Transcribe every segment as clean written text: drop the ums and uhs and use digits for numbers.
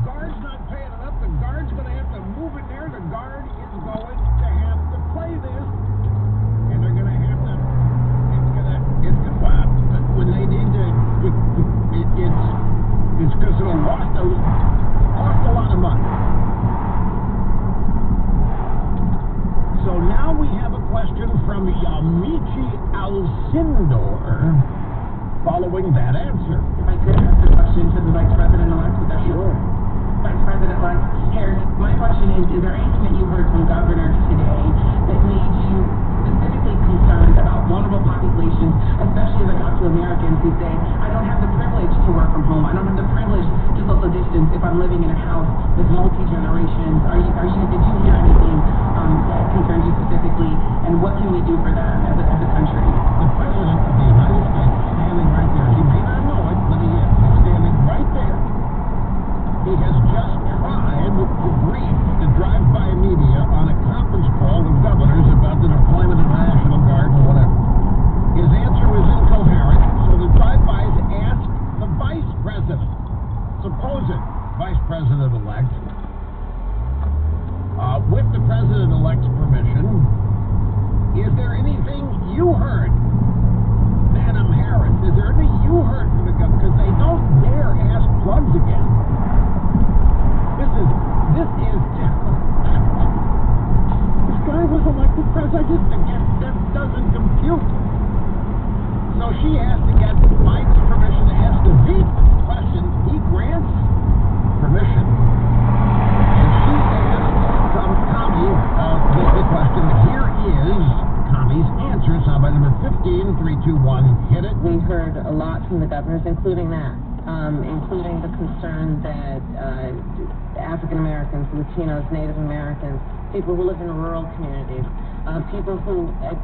guard's not paying enough. The guard's going to have to move in there. The guard is going to have to play this. And they're going to have to, wow. When they need to, it's because it'll cost a lot of money. So now we have a question from Yamichi Alcindor following that answer. If I could ask a question to the Vice President-elect, would that be sure? Vice President-elect Harris, my question is there anything that you heard from governors today that made you specifically concerned about vulnerable populations, especially as I talk to Americans who say, I don't have the privilege to work from home, I don't have the privilege to social distance if I'm living in a house with multi-generations. Did you hear anything that concerns you specifically, and what can we do for them as a country? The President of the United States standing right there. He may not know it, but he is. He's standing right there. He has just tried to brief the drive-by media on a conference call with governors about the deployment of the National Guard or whatever. His answer was incoherent, so the drive-bys asked the Vice President, supposed Vice President-elect, with the President-elect's permission, is there anything you heard, Madam Harris? Is there anything you heard from the government? Because they don't dare ask plugs again. This is this guy was elected president again. That doesn't compute. So she has to get Mike's permission to ask the deep question. He grants permission. And she asked from Tommy the question. Here is Tommy's answer. Sound by number 15, 3, 2, 1. Hit it. We heard a lot from the governors, including that. Including the concern that African Americans, Latinos, Native Americans, people who live in rural communities, people who, as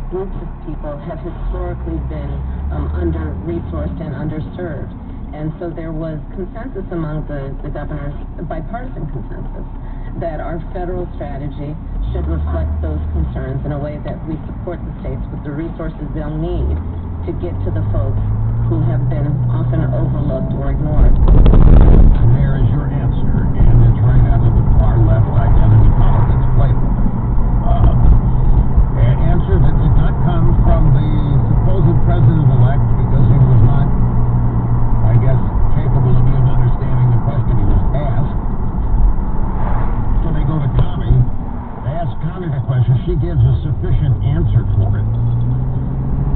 groups of people, have historically been under-resourced and underserved. And so there was consensus among the governors, bipartisan consensus, that our federal strategy should reflect those concerns in a way that we support the states with the resources they'll need to get to the folks who have been often overlooked or ignored. And there is your answer, and it's right out of the far left identity politics playbook. An answer that did not come from the supposed president-elect because he was not, I guess, capable of even understanding the question he was asked. So they go to Connie. They ask Connie the question. She gives a sufficient answer for it.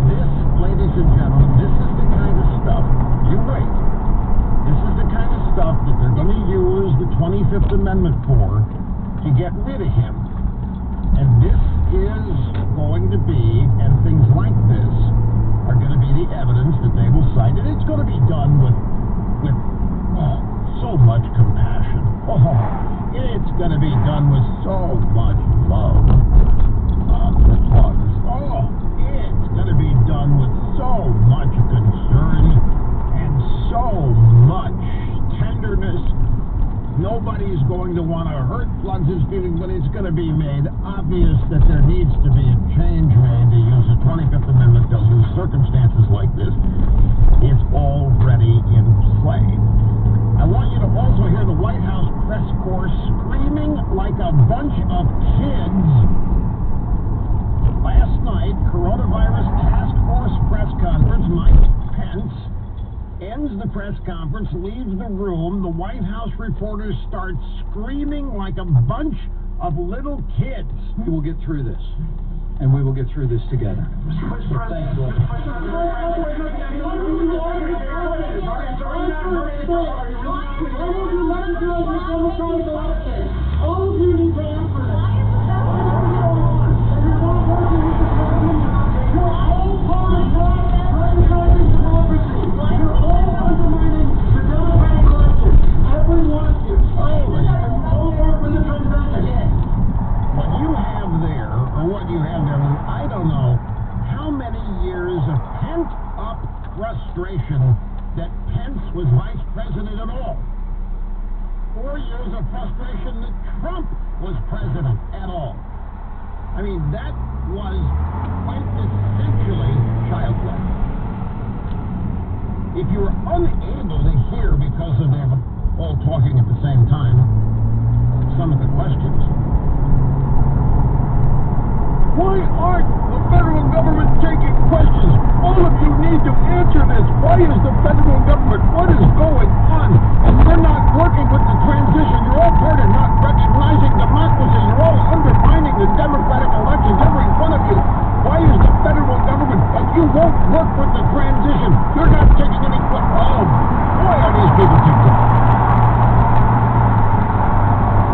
This, ladies and gentlemen, this is the kind of stuff, you wait, this is the kind of stuff that they're going to use the 25th Amendment for to get rid of him. And this is going to be, and things like this are going to be the evidence that they will cite. And it's going to be done with so much compassion. It's going to be done with so much love. It's going to be done with so much concern and so much tenderness. Nobody's going to want to hurt Plugs' feelings, but it's going to be made obvious that there needs to be a change made to use the 25th Amendment to use circumstances like this. It's already in play. I want you to also hear the White House press corps screaming like a bunch of kids. Last night, Coronavirus Task Force press conference, Mike Pence ends the press conference, leaves the room. The White House reporters start screaming like a bunch of little kids. We will get through this, and we will get through this together. Thank you. All of you need to answer this. What you have there, I don't know how many years of pent-up frustration that Pence was vice president at all. 4 years of frustration that Trump was president at all. I mean, that was quintessentially childlike. If you were unable to hear because of their all talking at the same time. Some of the questions. Why aren't the federal government taking questions? All of you need to answer this. Why is the federal government? What is going on? And you're not working with the transition. You're all part of not recognizing democracy. You're all undermining the democratic elections, every one of you. Why is the federal government? But you won't work with the transition. You're not taking any questions. Oh, boy, are these people ticked off.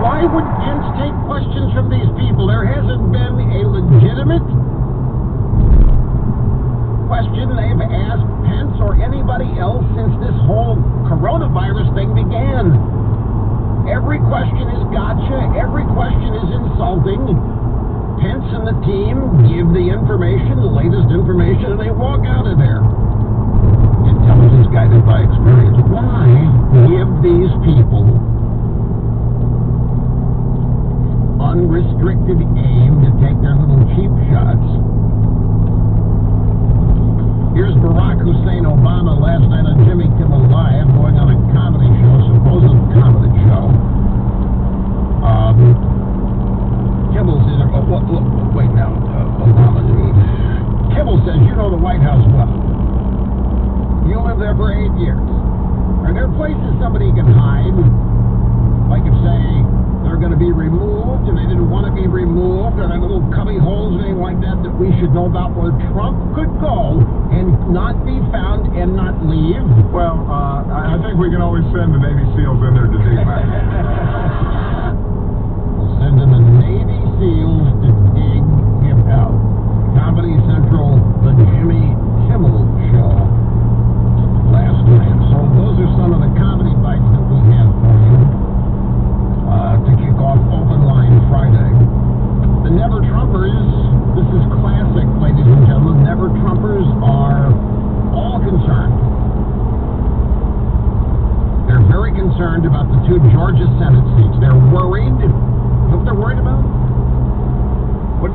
Why would Pence take questions from these people? There hasn't been a legitimate question they've asked Pence or anybody else since this whole coronavirus thing began. Every question is gotcha. Every question is insulting. Pence and the team give the information, the latest information, and they walk out of there. Intelligence guided by experience. Why give these people unrestricted aim to take their little cheap shots? Here's Barack Hussein Obama last night on Jimmy Kimmel Live, going on a comedy show, supposed comedy show. Kimmel says, wait now, Obama. Kimmel says, you know the White House well. You lived there for 8 years. Are there places somebody can hide? Like if, say, they're going to be removed and they didn't want to be removed, or little cubby holes or anything like that that we should know about where Trump could go and not be found and not leave? Well, I think we can always send the Navy SEALs in there to dig him out. We'll send in the Navy SEALs to dig him out. Comedy Central, the Jimmy Kimmel Show last night. So those are some of the comedy bites that we have for you to kick off Open Line Friday. The Never Trumpers, this is classic, ladies and gentlemen. Never Trumpers are all concerned. They're very concerned about the 2 Georgia Senate seats. They're worried. What they're worried about? What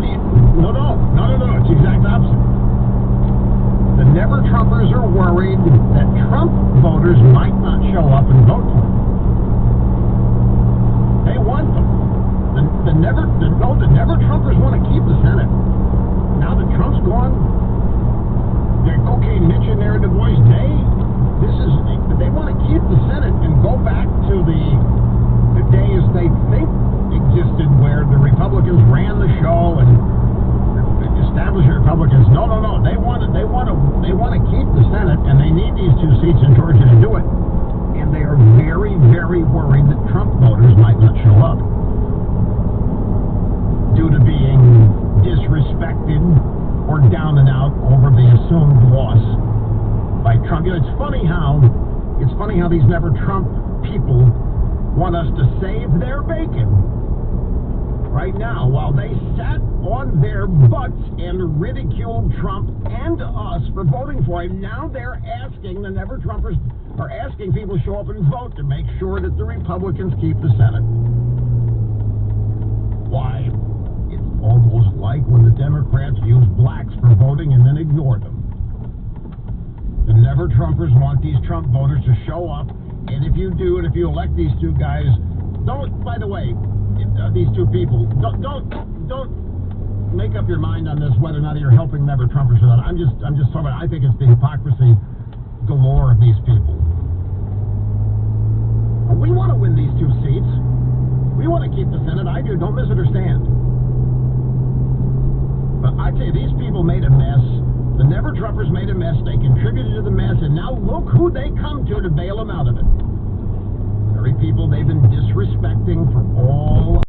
do you... No. It's the exact opposite. The Never Trumpers are worried that Trump voters might not show up and vote for him. They want them. The Never Trumpers want to keep the Senate. Now that Trump's gone, they're Cocaine Mitch in there, Du Bois Day. They want to keep the Senate and go back to the days they think existed, where the Republicans ran the show and established Republicans. No. They want to keep the Senate, and they need these 2 seats in Georgia to do it. And they are very, very worried that Trump voters might not show up due to being disrespected or down and out over the assumed loss by Trump. You know, it's funny how these Never Trump people want us to save their bacon right now, while they sat on their butts and ridiculed Trump and us for voting for him. Now they're asking, the Never Trumpers are asking people to show up and vote to make sure that the Republicans keep the Senate. Why? It's almost like when the Democrats use blacks for voting and then ignore them. The Never Trumpers want these Trump voters to show up, and if you do, and if you elect these 2 guys, by the way, these 2 people, don't make up your mind on this whether or not you're helping Never Trumpers or not. I'm just talking about, I think it's the hypocrisy galore of these people. We want to win these 2 seats. We want to keep the Senate. I do. Don't misunderstand. But I tell you, these people made a mess. The Never Trumpers made a mess. They contributed to the mess, and now look who they come to bail them out of it. Very people they've been disrespecting for all